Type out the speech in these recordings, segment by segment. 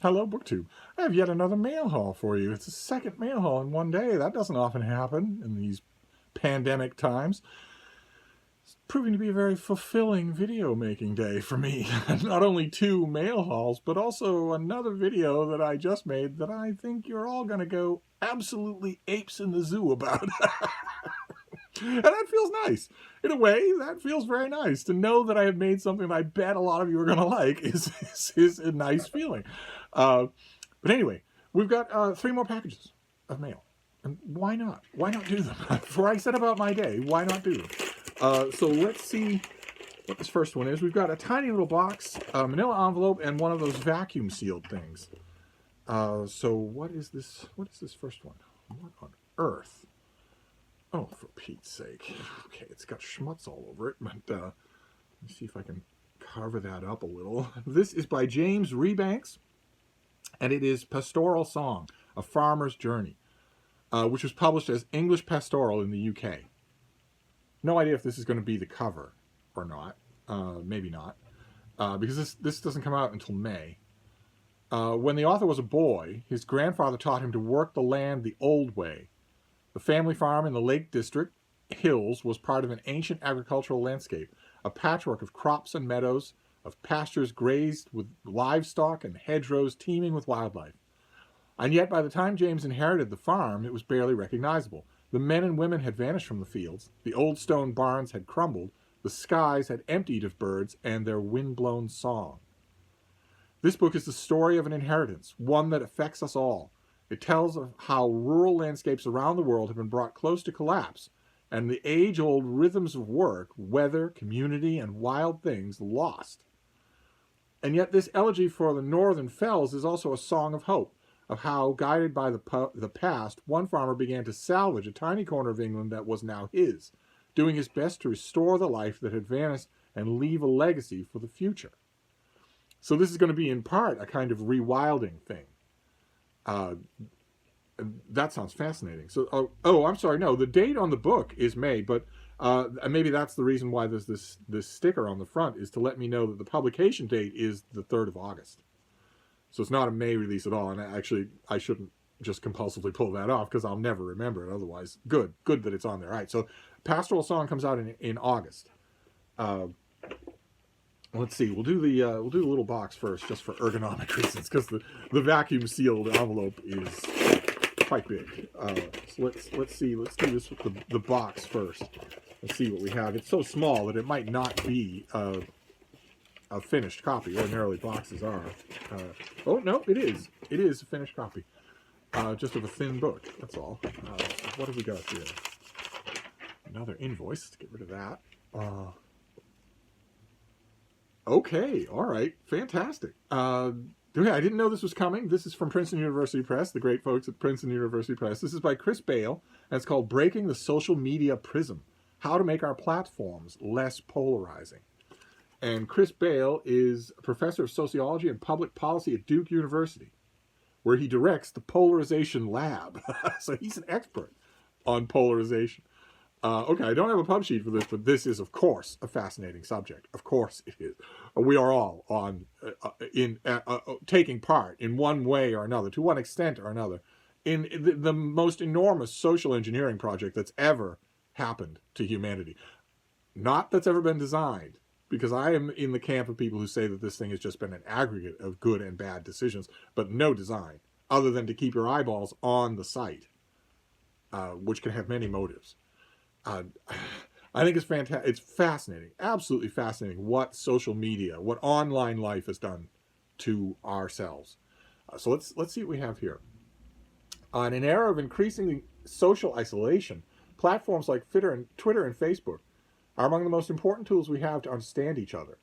Hello, BookTube. I have yet another mail haul for you. It's the second mail haul in one day. That doesn't often happen in these pandemic times. It's proving to be a very fulfilling video making day for me. Not only two mail hauls, but also another video that I just made that I think you're all going to go absolutely apes in the zoo about. And that feels nice. In a way, that feels very nice. To know that I have made something that I bet a lot of you are going to like is a nice feeling. But anyway, we've got 3 more packages of mail. And why not? Why not do them? Before I set about my day, why not do them? So let's see what this first one is. We've got a tiny little box, a manila envelope, and one of those vacuum sealed things. So what is this? What is this first one? What on earth? Oh, for Pete's sake. Okay, it's got schmutz all over it, but let me see if I can cover that up a little. This is by James Rebanks, and it is Pastoral Song, A Farmer's Journey, which was published as English Pastoral in the UK. No idea if this is going to be the cover or not. Maybe not, because this doesn't come out until May. When the author was a boy, his grandfather taught him to work the land the old way. The family farm in the Lake District hills was part of an ancient agricultural landscape, a patchwork of crops and meadows, of pastures grazed with livestock and hedgerows teeming with wildlife. And yet by the time James inherited the farm, it was barely recognizable. The men and women had vanished from the fields, the old stone barns had crumbled, the skies had emptied of birds and their wind-blown song. This book is the story of an inheritance, one that affects us all. It tells of how rural landscapes around the world have been brought close to collapse, and the age-old rhythms of work, weather, community, and wild things lost. And yet this elegy for the northern fells is also a song of hope, of how, guided by the past, one farmer began to salvage a tiny corner of England that was now his, doing his best to restore the life that had vanished and leave a legacy for the future. So this is going to be, in part, a kind of rewilding thing. That sounds fascinating. So, I'm sorry. No, the date on the book is May, but maybe that's the reason why there's this sticker on the front, is to let me know that the publication date is the 3rd of August. So it's not a May release at all. And actually, I shouldn't just compulsively pull that off because I'll never remember it otherwise. Good that it's on there. All right. So Pastoral Song comes out in August. Let's see. We'll do the little box first, just for ergonomic reasons, because the vacuum sealed envelope is quite big. So let's see. Let's do this with the box first. Let's see what we have. It's so small that it might not be a finished copy. Ordinarily, boxes are. Oh no, it is. It is a finished copy, just of a thin book. That's all. So what have we got here? Another invoice. Let's get rid of that. Okay, all right, fantastic. I didn't know this was coming. This is from Princeton University Press, the great folks at Princeton University Press. This is by Chris Bale, and it's called Breaking the Social Media Prism, How to Make Our Platforms Less Polarizing. And Chris Bale is a professor of sociology and public policy at Duke University, where he directs the Polarization Lab. So he's an expert on polarization. Okay, I don't have a pub sheet for this, but this is, of course, a fascinating subject. Of course it is. We are all taking part in one way or another, to one extent or another, in the most enormous social engineering project that's ever happened to humanity. Not that's ever been designed, because I am in the camp of people who say that this thing has just been an aggregate of good and bad decisions, but no design, other than to keep your eyeballs on the site, which can have many motives. I think it's fantastic. It's fascinating, absolutely fascinating, what social media, what online life has done to ourselves. So let's see what we have here. In an era of increasingly social isolation, platforms like Twitter and Facebook are among the most important tools we have to understand each other.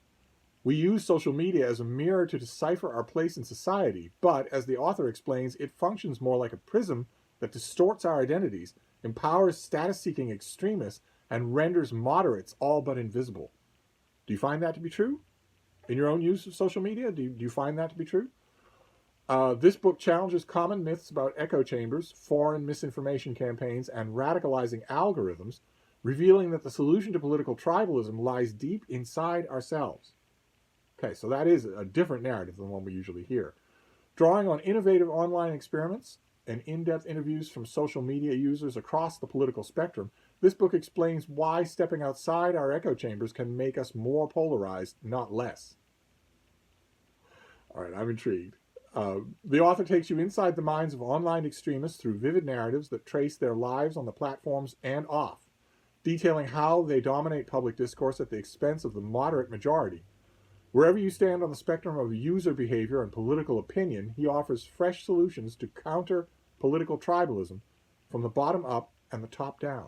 We use social media as a mirror to decipher our place in society, but, as the author explains, it functions more like a prism that distorts our identities, empowers status-seeking extremists, and renders moderates all but invisible. Do you find that to be true? In your own use of social media, do you find that to be true? This book challenges common myths about echo chambers, foreign misinformation campaigns, and radicalizing algorithms, revealing that the solution to political tribalism lies deep inside ourselves. Okay, so that is a different narrative than one we usually hear. Drawing on innovative online experiments and in-depth interviews from social media users across the political spectrum, this book explains why stepping outside our echo chambers can make us more polarized, not less. All right, I'm intrigued. The author takes you inside the minds of online extremists through vivid narratives that trace their lives on the platforms and off, detailing how they dominate public discourse at the expense of the moderate majority. Wherever you stand on the spectrum of user behavior and political opinion, he offers fresh solutions to counter political tribalism from the bottom up and the top down.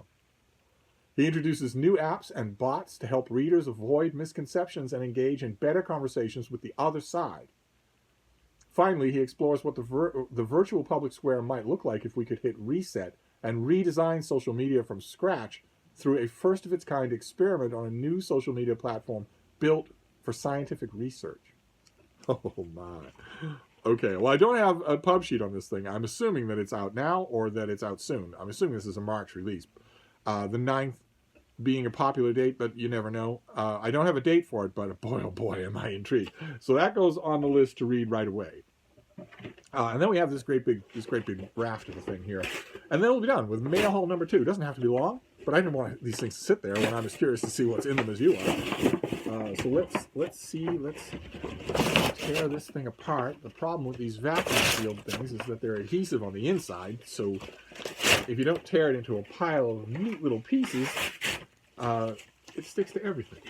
He introduces new apps and bots to help readers avoid misconceptions and engage in better conversations with the other side. Finally, he explores what the virtual public square might look like if we could hit reset and redesign social media from scratch through a first-of-its-kind experiment on a new social media platform built for scientific research. Oh, my. Okay, well, I don't have a pub sheet on this thing. I'm assuming that it's out now or that it's out soon. I'm assuming this is a March release. The 9th being a popular date, but you never know. I don't have a date for it, but boy, oh boy, am I intrigued. So that goes on the list to read right away. And then we have this great big raft of a thing here. And then we'll be done with mail haul number 2. It doesn't have to be long, but I didn't want these things to sit there when I'm as curious to see what's in them as you are. So let's tear this thing apart. The problem with these vacuum sealed things is that they're adhesive on the inside, so if you don't tear it into a pile of neat little pieces, it sticks to everything.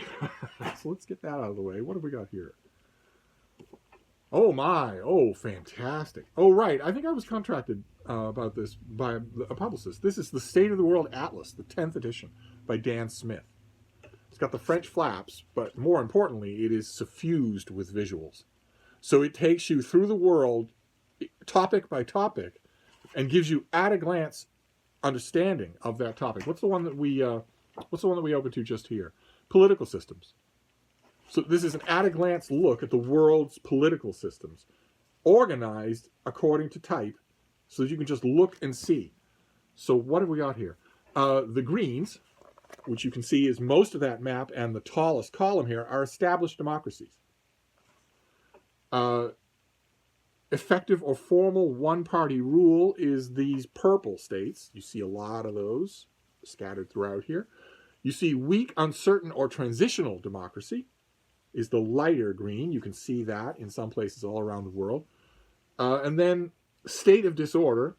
So let's get that out of the way. What have we got here? Oh my, oh fantastic. Oh right, I think I was contracted about this by a publicist. This is the State of the World Atlas, the 10th edition by Dan Smith. It's got the French flaps, but more importantly, it is suffused with visuals. So it takes you through the world, topic by topic, and gives you at a glance understanding of that topic. What's the one that we opened to just here? Political systems. So this is an at a glance look at the world's political systems, organized according to type, so that you can just look and see. So what have we got here? The greens, which you can see is most of that map, and the tallest column here, are established democracies. Effective or formal one-party rule is these purple states. You see a lot of those scattered throughout here. You see weak, uncertain, or transitional democracy is the lighter green. You can see that in some places all around the world. And then state of disorder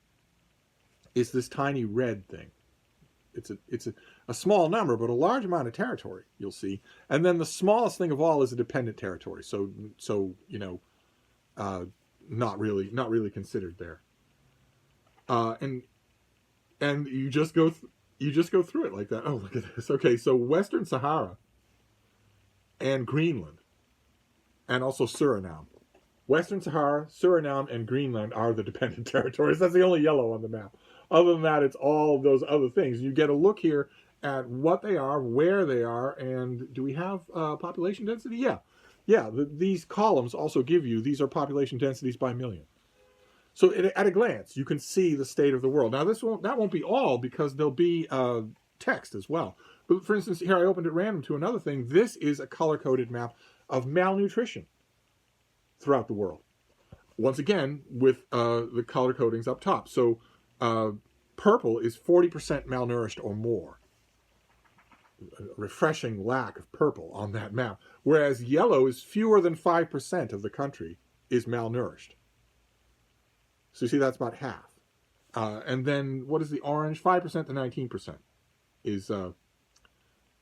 is this tiny red thing. It's a small number, but a large amount of territory, you'll see. And then the smallest thing of all is a dependent territory. So you know, not really considered there. And you just go through it like that. Oh, look at this. Okay, so Western Sahara and Greenland, and also Suriname. Western Sahara, Suriname, and Greenland are the dependent territories. That's the only yellow on the map. Other than that, it's all those other things. You get a look here at what they are, where they are, and do we have population density? Yeah. These columns also give you, these are population densities by million. So at a glance, you can see the state of the world. Now, that won't be all, because there'll be text as well. But for instance, here I opened at random to another thing. This is a color-coded map of malnutrition throughout the world. Once again, with the color codings up top. So purple is 40% malnourished or more. A refreshing lack of purple on that map. Whereas yellow is fewer than 5% of the country is malnourished. So you see, that's about half. And then what is the orange? 5% to 19% is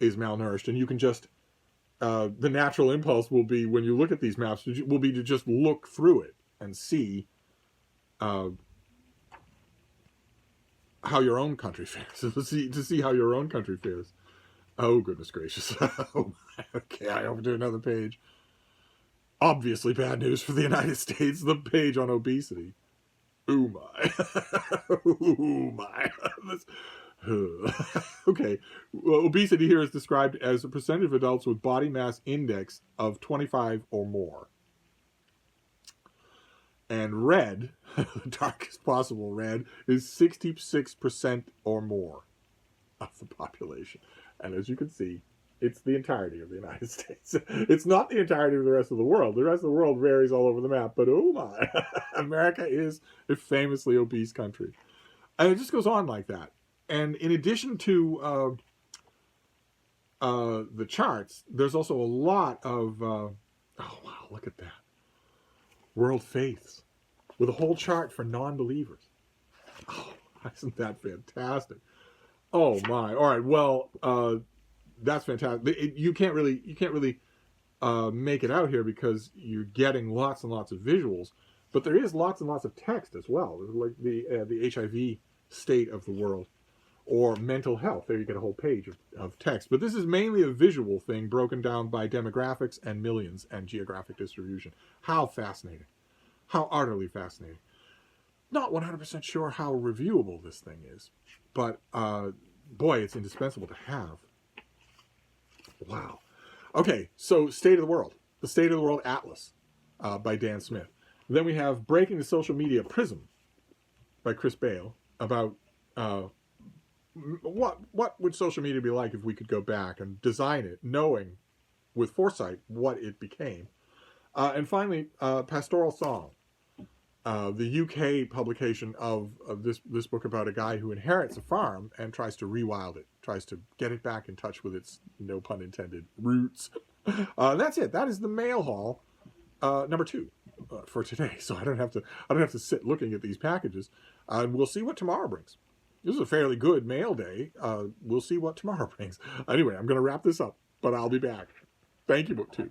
malnourished. And you can just, the natural impulse will be, when you look at these maps, will be to just look through it and see how your own country fares. to see how your own country fares. Oh, goodness gracious. Oh, okay, I opened to another page. Obviously bad news for the United States, the page on obesity. Oh my. Oh my. Okay. Well, obesity here is described as a percentage of adults with body mass index of 25 or more. And red, the darkest possible red, is 66% or more of the population. And as you can see, It's the entirety of the United States. It's not the entirety of the rest of the world. The rest of the world varies all over the map, but oh my, America is a famously obese country. And it just goes on like that. And in addition to the charts, there's also a lot of, oh wow, look at that. World faiths with a whole chart for non-believers. Oh, isn't that fantastic? Oh my. All right. Well, that's fantastic. You can't really make it out here because you're getting lots and lots of visuals, but there is lots and lots of text as well, like the HIV state of the world or mental health. There you get a whole page of text, but this is mainly a visual thing broken down by demographics and millions and geographic distribution. How fascinating. How utterly fascinating. Not 100% sure how reviewable this thing is, but boy, it's indispensable to have. Wow. Okay, so State of the World. The State of the World Atlas by Dan Smith. Then we have Breaking the Social Media Prism by Chris Bale about what would social media be like if we could go back and design it, knowing with foresight what it became. And finally, Pastoral Song, the UK publication of this book about a guy who inherits a farm and tries to rewild it, tries to get it back in touch with its, no pun intended, roots. That's it. That is the mail haul number 2 for today. So I don't have to sit looking at these packages. And we'll see what tomorrow brings. This is a fairly good mail day. We'll see what tomorrow brings. Anyway, I'm going to wrap this up, but I'll be back. Thank you, BookTube.